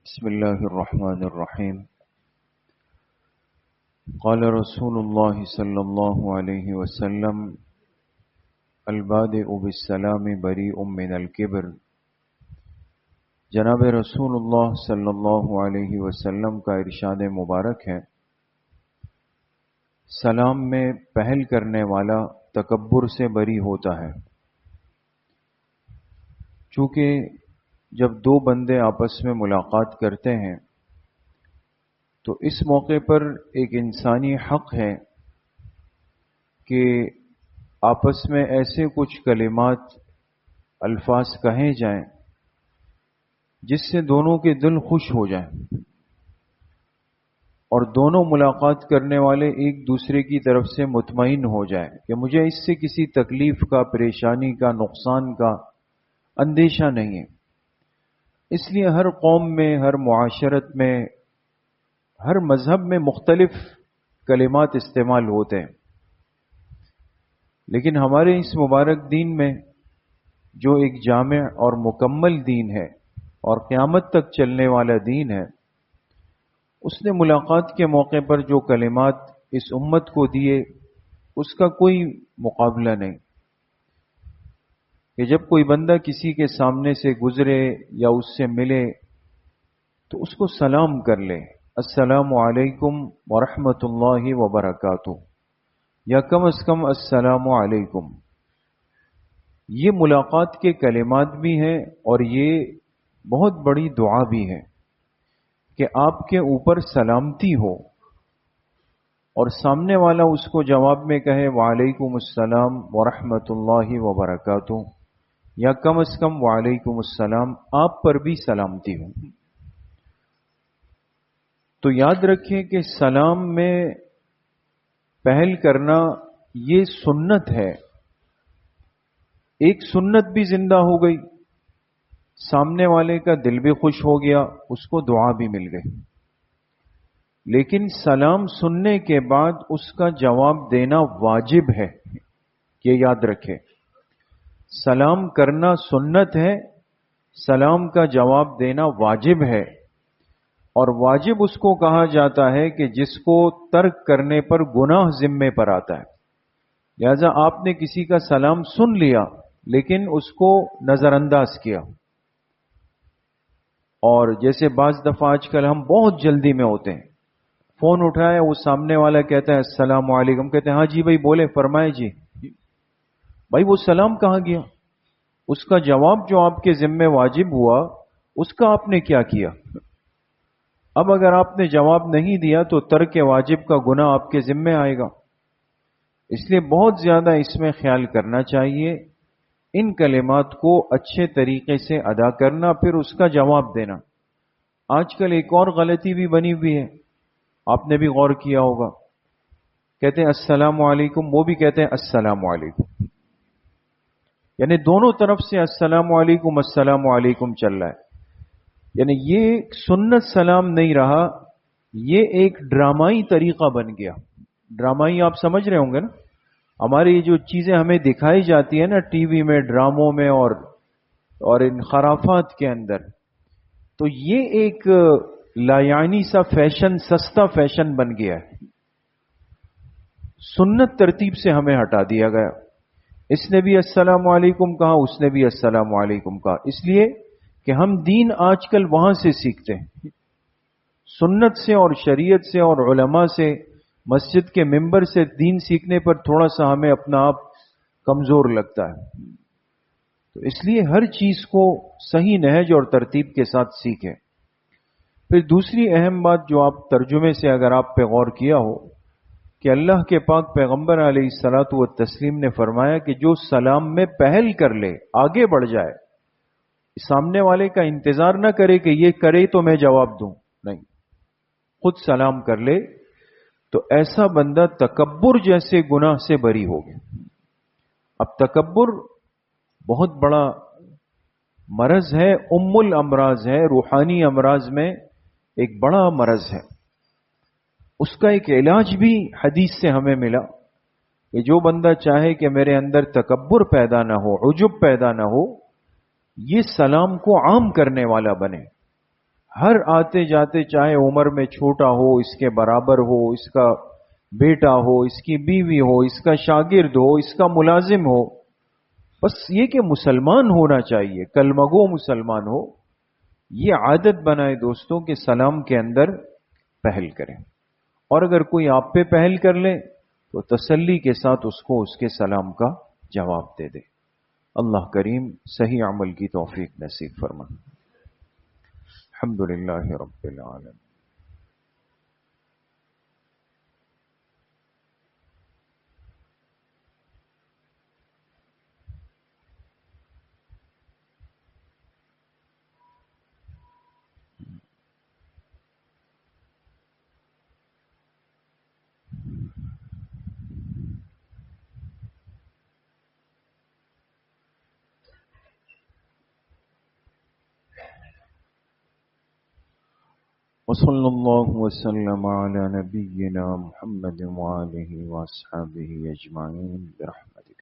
بسم الله الرحمن الرحيم. قال رسول الله صلى الله عليه وسلم: البادئ بالسلام بريء من الكبر. جناب رسول اللہ صلی اللہ علیہ وسلم کا ارشاد مبارک ہے، سلام میں پہل کرنے والا تکبر سے بری ہوتا ہے۔ چونکہ جب دو بندے آپس میں ملاقات کرتے ہیں تو اس موقع پر ایک انسانی حق ہے کہ آپس میں ایسے کچھ کلمات الفاظ کہیں جائیں جس سے دونوں کے دل خوش ہو جائیں اور دونوں ملاقات کرنے والے ایک دوسرے کی طرف سے مطمئن ہو جائیں کہ مجھے اس سے کسی تکلیف کا، پریشانی کا، نقصان کا اندیشہ نہیں ہے۔ اس لیے ہر قوم میں، ہر معاشرت میں، ہر مذہب میں مختلف کلمات استعمال ہوتے ہیں، لیکن ہمارے اس مبارک دین میں جو ایک جامع اور مکمل دین ہے اور قیامت تک چلنے والا دین ہے، اس نے ملاقات کے موقع پر جو کلمات اس امت کو دیے اس کا کوئی مقابلہ نہیں کہ جب کوئی بندہ کسی کے سامنے سے گزرے یا اس سے ملے تو اس کو سلام کر لے، السلام علیکم ورحمۃ اللہ وبرکاتہ، یا کم از کم السلام علیکم۔ یہ ملاقات کے کلمات بھی ہیں اور یہ بہت بڑی دعا بھی ہے کہ آپ کے اوپر سلامتی ہو اور سامنے والا اس کو جواب میں کہے وعلیکم السلام ورحمۃ اللہ وبرکاتہ، یا کم از کم وعلیکم السلام، آپ پر بھی سلامتی ہو۔ تو یاد رکھیں کہ سلام میں پہل کرنا یہ سنت ہے، ایک سنت بھی زندہ ہو گئی، سامنے والے کا دل بھی خوش ہو گیا، اس کو دعا بھی مل گئی۔ لیکن سلام سننے کے بعد اس کا جواب دینا واجب ہے، یہ یاد رکھیں۔ سلام کرنا سنت ہے، سلام کا جواب دینا واجب ہے، اور واجب اس کو کہا جاتا ہے کہ جس کو ترک کرنے پر گناہ ذمے پر آتا ہے۔ لہذا آپ نے کسی کا سلام سن لیا لیکن اس کو نظر انداز کیا، اور جیسے بعض دفعہ آج کل ہم بہت جلدی میں ہوتے ہیں، فون اٹھایا، وہ سامنے والا کہتا ہے السلام علیکم، کہتے ہیں ہاں جی بھائی بولے، فرمائے جی۔ بھائی وہ سلام کہاں گیا؟ اس کا جواب جو آپ کے ذمے واجب ہوا اس کا آپ نے کیا کیا؟ اب اگر آپ نے جواب نہیں دیا تو ترک واجب کا گناہ آپ کے ذمے آئے گا۔ اس لیے بہت زیادہ اس میں خیال کرنا چاہیے، ان کلمات کو اچھے طریقے سے ادا کرنا، پھر اس کا جواب دینا۔ آج کل ایک اور غلطی بھی بنی ہوئی ہے، آپ نے بھی غور کیا ہوگا، کہتے ہیں السلام علیکم، وہ بھی کہتے ہیں السلام علیکم، یعنی دونوں طرف سے السلام علیکم چل رہا ہے۔ یعنی یہ سنت سلام نہیں رہا، یہ ایک ڈرامائی طریقہ بن گیا۔ ڈرامائی آپ سمجھ رہے ہوں گے نا، ہماری یہ جو چیزیں ہمیں دکھائی جاتی ہیں نا ٹی وی میں، ڈراموں میں اور ان خرافات کے اندر، تو یہ ایک لایعنی سا فیشن، سستا فیشن بن گیا ہے۔ سنت ترتیب سے ہمیں ہٹا دیا گیا، اس نے بھی السلام علیکم کہا، اس نے بھی السلام علیکم کہا، اس لیے کہ ہم دین آج کل وہاں سے سیکھتے ہیں، سنت سے اور شریعت سے اور علماء سے، مسجد کے ممبر سے دین سیکھنے پر تھوڑا سا ہمیں اپنا آپ کمزور لگتا ہے۔ تو اس لیے ہر چیز کو صحیح نہج اور ترتیب کے ساتھ سیکھیں۔ پھر دوسری اہم بات جو آپ ترجمے سے اگر آپ پہ غور کیا ہو کہ اللہ کے پاک پیغمبر علیہ الصلوۃ والتسلیم نے فرمایا کہ جو سلام میں پہل کر لے، آگے بڑھ جائے، سامنے والے کا انتظار نہ کرے کہ یہ کرے تو میں جواب دوں، نہیں، خود سلام کر لے، تو ایسا بندہ تکبر جیسے گناہ سے بری ہو گیا۔ اب تکبر بہت بڑا مرض ہے، ام الامراض ہے، روحانی امراض میں ایک بڑا مرض ہے۔ اس کا ایک علاج بھی حدیث سے ہمیں ملا کہ جو بندہ چاہے کہ میرے اندر تکبر پیدا نہ ہو، عجب پیدا نہ ہو، یہ سلام کو عام کرنے والا بنے، ہر آتے جاتے چاہے عمر میں چھوٹا ہو، اس کے برابر ہو، اس کا بیٹا ہو، اس کی بیوی ہو، اس کا شاگرد ہو، اس کا ملازم ہو، بس یہ کہ مسلمان ہونا چاہیے، کلمہ گو مسلمان ہو، یہ عادت بنائے دوستوں کہ سلام کے اندر پہل کریں، اور اگر کوئی آپ پہ پہل کر لے تو تسلی کے ساتھ اس کو اس کے سلام کا جواب دے دے۔ اللہ کریم صحیح عمل کی توفیق نصیب فرمائے۔ الحمد للہ رب العالمین۔ وصلی اللہ وسلم علی نبینا محمد وآلہ واصحابہ اجمعین برحمتہ۔